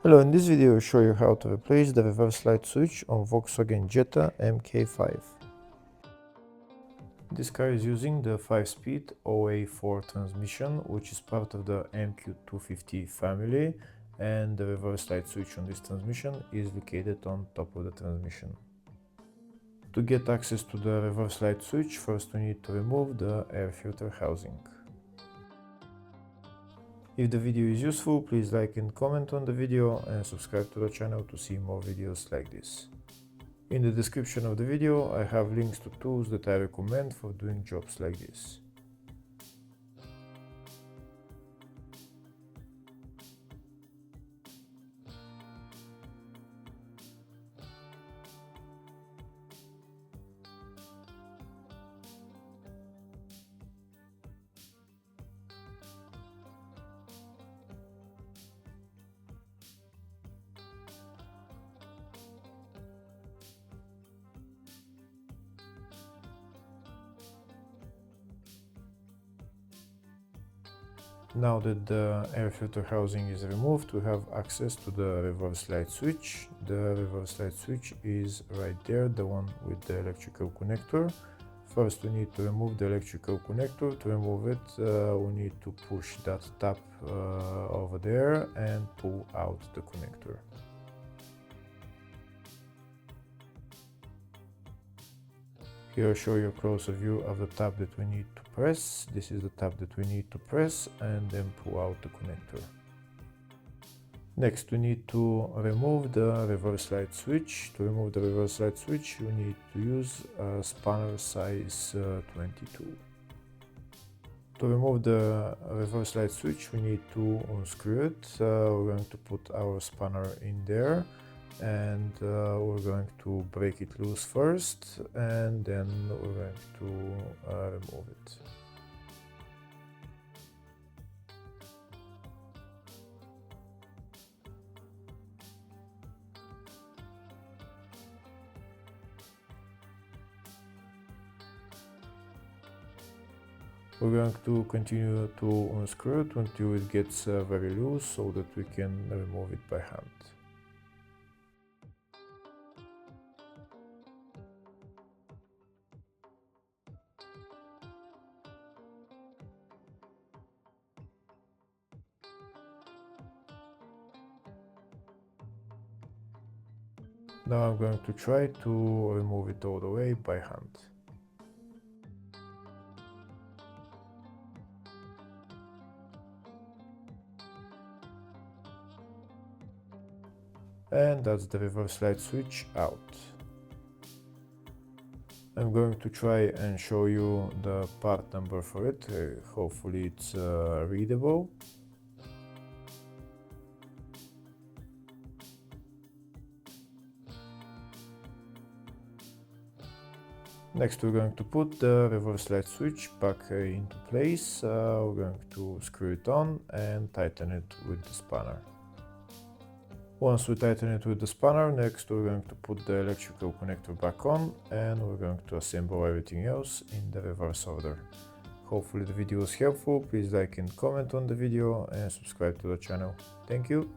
Hello, in this video I'll show you how to replace the reverse light switch on Volkswagen Jetta MK5. This car is using the 5-speed OA4 transmission, which is part of the MQ250 family, and the reverse light switch on this transmission is located on top of the transmission. To get access to the reverse light switch, first we need to remove the air filter housing. If the video is useful, please like and comment on the video and subscribe to the channel to see more videos like this. In the description of the video I have links to tools that I recommend for doing jobs like this. Now that the air filter housing is removed, we have access to the reverse light switch. The reverse light switch is right there, the one with the electrical connector. First we need to remove the electrical connector. To remove it, we need to push that tab over there and pull out the connector. Here I show you a closer view of the tab that we need to press. This is the tab that we need to press and then pull out the connector. Next we need to remove the reverse light switch. To remove the reverse light switch you need to use a spanner size 22. To remove the reverse light switch we need to unscrew it. We're going to put our spanner in there and we're going to break it loose first and then we're going to remove it. We're going to continue to unscrew it until it gets very loose so that we can remove it by hand. Now I'm going to try to remove it all the way by hand. And that's the reverse light switch out. I'm going to try and show you the part number for it. Hopefully it's readable. Next we're going to put the reverse light switch back into place. We're going to screw it on and tighten it with the spanner. Once we tighten it with the spanner, next we're going to put the electrical connector back on and we're going to assemble everything else in the reverse order. Hopefully the video was helpful. Please like and comment on the video and subscribe to the channel. Thank you.